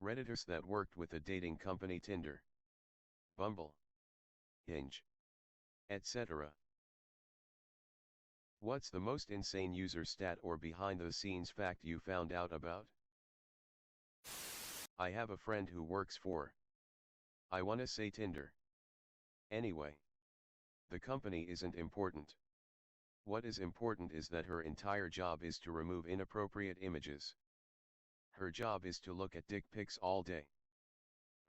Redditors that worked with the dating company Tinder, Bumble, Hinge, etc. What's the most insane user stat or behind-the-scenes fact you found out about? I have a friend who works for, I wanna say Tinder. Anyway, the company isn't important. What is important is that her entire job is to remove inappropriate images. Her job is to look at dick pics all day.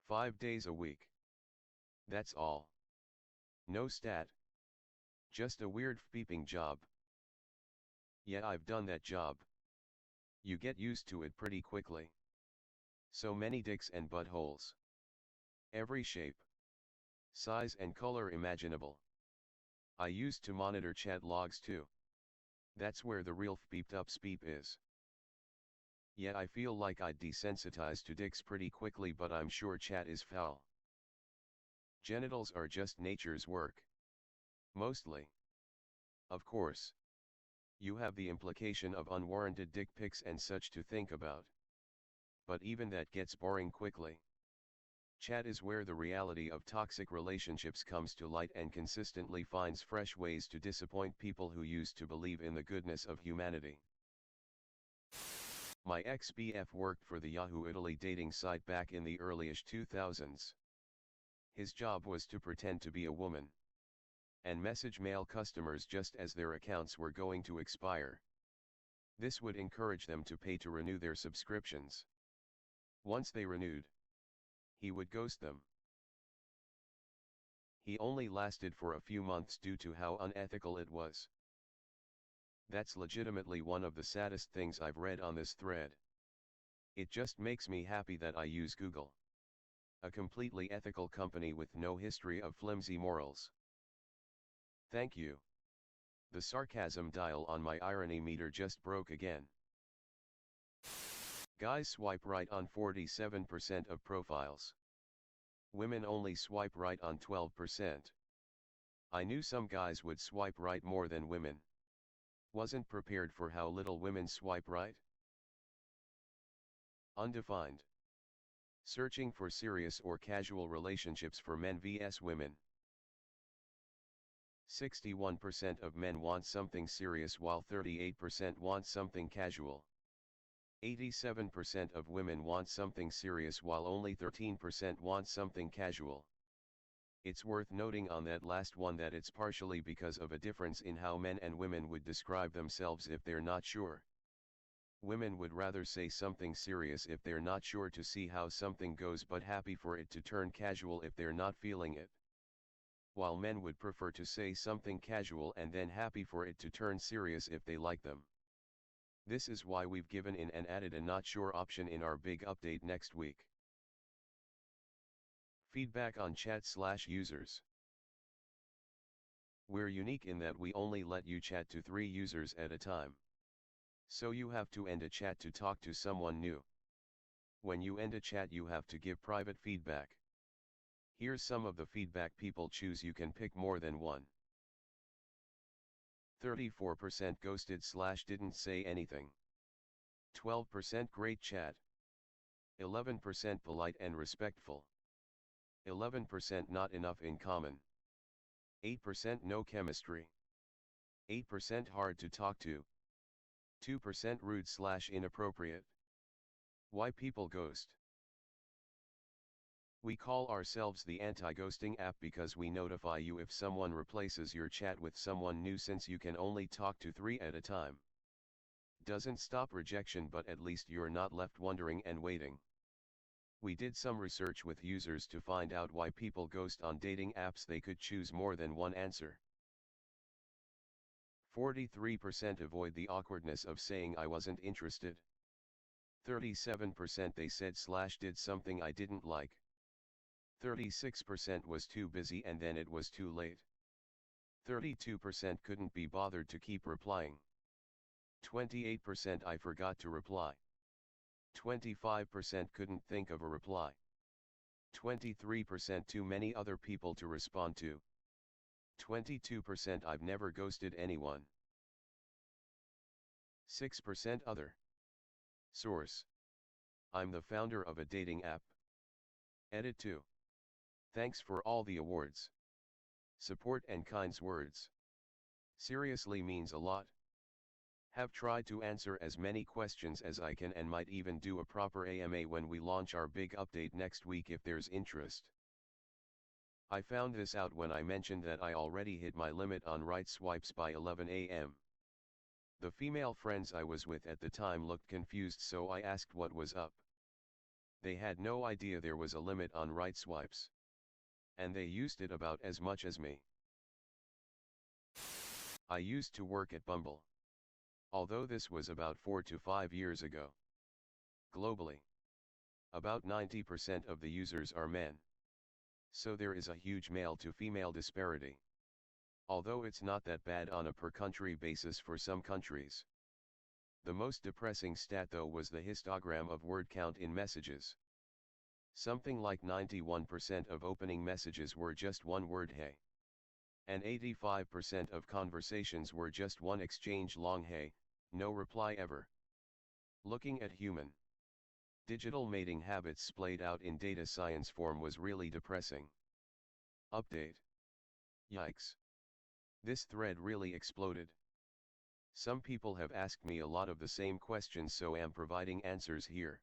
5 days a week. That's all. No stat. Just a weird beeping job. Yeah, I've done that job. You get used to it pretty quickly. So many dicks and buttholes. Every shape, size and color imaginable. I used to monitor chat logs too. That's where the real beeped up speep is. Yeah, I feel like I'd desensitize to dicks pretty quickly, but I'm sure chat is foul. Genitals are just nature's work. Mostly. Of course. You have the implication of unwarranted dick pics and such to think about. But even that gets boring quickly. Chat is where the reality of toxic relationships comes to light and consistently finds fresh ways to disappoint people who used to believe in the goodness of humanity. My ex-BF worked for the Yahoo Italy dating site back in the early-ish 2000s. His job was to pretend to be a woman and message male customers just as their accounts were going to expire. This would encourage them to pay to renew their subscriptions. Once they renewed, he would ghost them. He only lasted for a few months due to how unethical it was. That's legitimately one of the saddest things I've read on this thread. It just makes me happy that I use Google, a completely ethical company with no history of flimsy morals. Thank you. The sarcasm dial on my irony meter just broke again. Guys swipe right on 47% of profiles. Women only swipe right on 12%. I knew some guys would swipe right more than women. Wasn't prepared for how little women swipe right. Undefined. Searching for serious or casual relationships for men vs women. 61% of men want something serious while 38% want something casual. 87% of women want something serious while only 13% want something casual. It's worth noting on that last one that it's partially because of a difference in how men and women would describe themselves if they're not sure. Women would rather say something serious if they're not sure to see how something goes, but happy for it to turn casual if they're not feeling it. While men would prefer to say something casual and then happy for it to turn serious if they like them. This is why we've given in and added a not sure option in our big update next week. Feedback on chat/users. We're unique in that we only let you chat to 3 users at a time. So you have to end a chat to talk to someone new. When you end a chat, you have to give private feedback. Here's some of the feedback people choose. You can pick more than one. 34% ghosted/didn't say anything. 12% great chat. 11% polite and respectful. 11% not enough in common. 8% no chemistry. 8% hard to talk to. 2% rude/inappropriate. Why people ghost? We call ourselves the anti-ghosting app because we notify you if someone replaces your chat with someone new, since you can only talk to 3 at a time. Doesn't stop rejection, but at least you're not left wondering and waiting. We did some research with users to find out why people ghost on dating apps. They could choose more than one answer. 43% avoid the awkwardness of saying I wasn't interested. 37% they said/did something I didn't like. 36% was too busy and then it was too late. 32% couldn't be bothered to keep replying. 28% I forgot to reply. 25% couldn't think of a reply. 23% too many other people to respond to. 22% I've never ghosted anyone. 6% other. Source: I'm the founder of a dating app. Edit 2. Thanks for all the awards. Support and kind words. Seriously means a lot. Have tried to answer as many questions as I can and might even do a proper AMA when we launch our big update next week if there's interest. I found this out when I mentioned that I already hit my limit on right swipes by 11 a.m. The female friends I was with at the time looked confused, so I asked what was up. They had no idea there was a limit on right swipes. And they used it about as much as me. I used to work at Bumble. Although this was about 4 to 5 years ago. Globally, about 90% of the users are men. So there is a huge male to female disparity. Although it's not that bad on a per country basis for some countries. The most depressing stat though was the histogram of word count in messages. Something like 91% of opening messages were just one word hey. And 85% of conversations were just one exchange long hey, no reply ever. Looking at human digital mating habits splayed out in data science form was really depressing. Update. Yikes. This thread really exploded. Some people have asked me a lot of the same questions, so am providing answers here.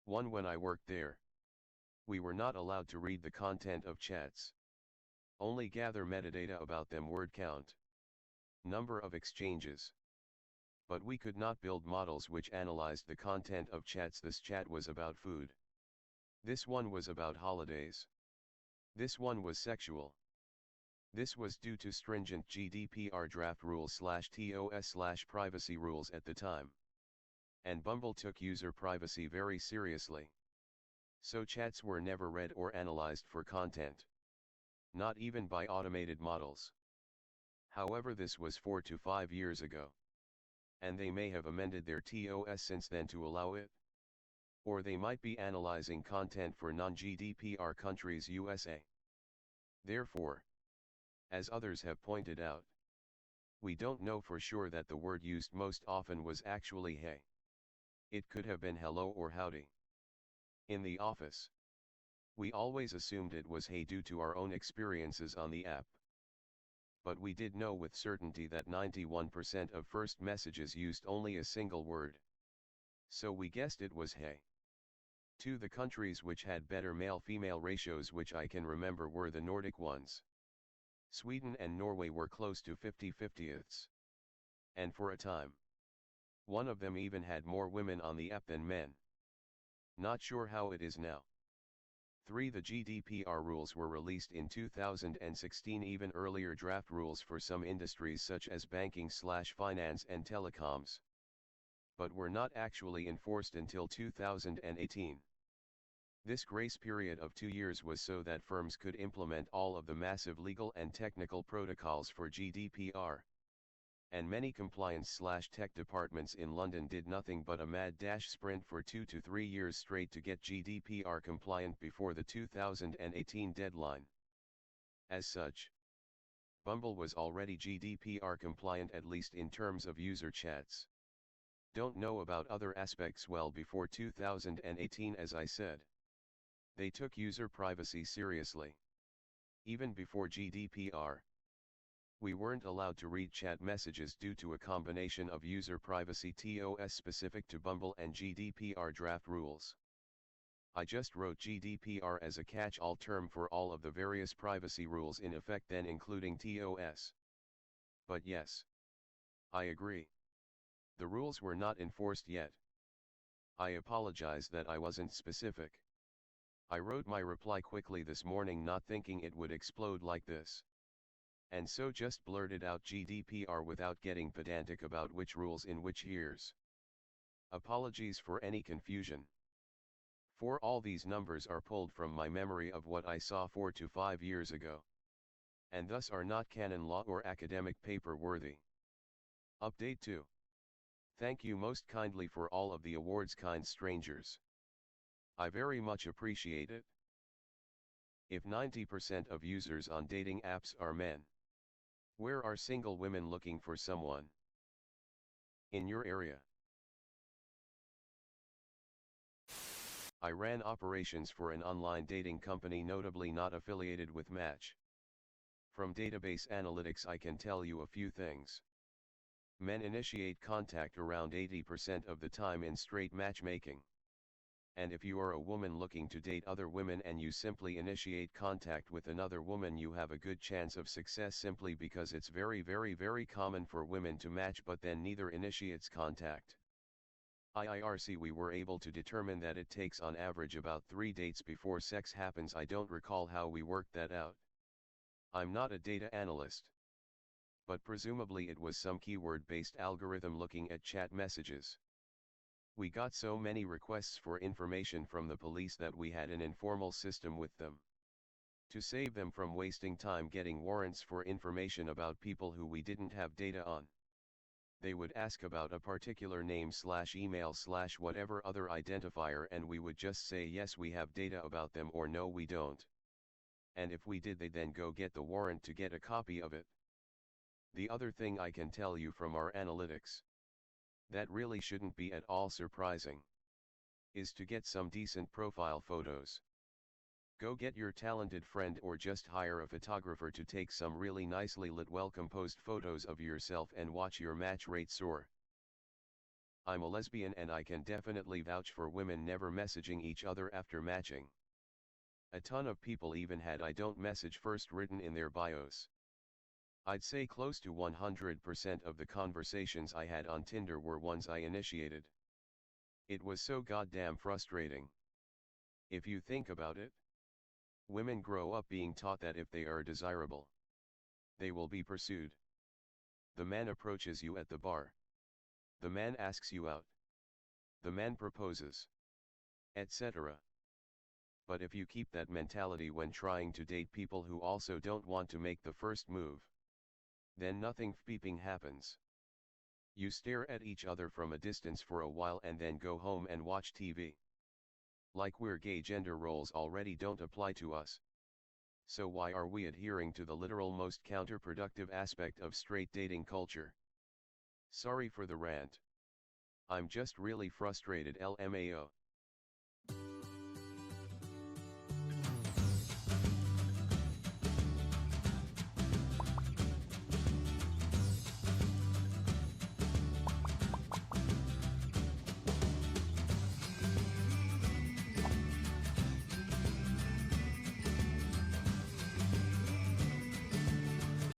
1. When I worked there, we were not allowed to read the content of chats. Only gather metadata about them: word count, number of exchanges. But we could not build models which analyzed the content of chats. This chat was about food. This one was about holidays. This one was sexual. This was due to stringent GDPR draft rules /TOS privacy rules at the time. And Bumble took user privacy very seriously. So chats were never read or analyzed for content. Not even by automated models. However, this was 4 to 5 years ago. And they may have amended their TOS since then to allow it. Or they might be analyzing content for non-GDPR countries USA. Therefore, as others have pointed out, we don't know for sure that the word used most often was actually hey. It could have been hello or howdy. In the office, we always assumed it was hey due to our own experiences on the app. But we did know with certainty that 91% of first messages used only a single word. So we guessed it was hey. 2. The countries which had better male-female ratios which I can remember were the Nordic ones. Sweden and Norway were close to 50-50ths. And for a time, one of them even had more women on the app than men. Not sure how it is now. 3. The GDPR rules were released in 2016, even earlier draft rules for some industries such as banking/finance and telecoms. But were not actually enforced until 2018. This grace period of 2 years was so that firms could implement all of the massive legal and technical protocols for GDPR. And many compliance/tech departments in London did nothing but a mad dash sprint for 2 to 3 years straight to get GDPR compliant before the 2018 deadline. As such, Bumble was already GDPR compliant, at least in terms of user chats. Don't know about other aspects well before 2018, as I said. They took user privacy seriously. Even before GDPR. We weren't allowed to read chat messages due to a combination of user privacy TOS specific to Bumble and GDPR draft rules. I just wrote GDPR as a catch-all term for all of the various privacy rules in effect then, including TOS. But yes, I agree. The rules were not enforced yet. I apologize that I wasn't specific. I wrote my reply quickly this morning, not thinking it would explode like this. And so just blurted out GDPR without getting pedantic about which rules in which years. Apologies for any confusion. For all these numbers are pulled from my memory of what I saw 4 to 5 years ago. And thus are not canon law or academic paper worthy. Update 2. Thank you most kindly for all of the awards, kind strangers. I very much appreciate it. If 90% of users on dating apps are men, where are single women looking for someone? In your area. I ran operations for an online dating company notably not affiliated with Match. From database analytics I can tell you a few things. Men initiate contact around 80% of the time in straight matchmaking. And if you are a woman looking to date other women and you simply initiate contact with another woman, you have a good chance of success simply because it's very common for women to match but then neither initiates contact. IIRC we were able to determine that it takes on average about 3 dates before sex happens. I don't recall how we worked that out. I'm not a data analyst. But presumably it was some keyword-based algorithm looking at chat messages. We got so many requests for information from the police that we had an informal system with them. To save them from wasting time getting warrants for information about people who we didn't have data on. They would ask about a particular name/email/whatever other identifier and we would just say yes we have data about them or no we don't. And if we did they then go get the warrant to get a copy of it. The other thing I can tell you from our analytics, that really shouldn't be at all surprising, is to get some decent profile photos. Go get your talented friend or just hire a photographer to take some really nicely lit well-composed photos of yourself and watch your match rate soar. I'm a lesbian and I can definitely vouch for women never messaging each other after matching. A ton of people even had "I don't message first" written in their bios. I'd say close to 100% of the conversations I had on Tinder were ones I initiated. It was so goddamn frustrating. If you think about it, women grow up being taught that if they are desirable, they will be pursued. The man approaches you at the bar. The man asks you out. The man proposes. Etc. But if you keep that mentality when trying to date people who also don't want to make the first move, then nothing flipping happens. You stare at each other from a distance for a while and then go home and watch TV. Like we're gay, gender roles already don't apply to us. So why are we adhering to the literal most counterproductive aspect of straight dating culture? Sorry for the rant. I'm just really frustrated, LMAO.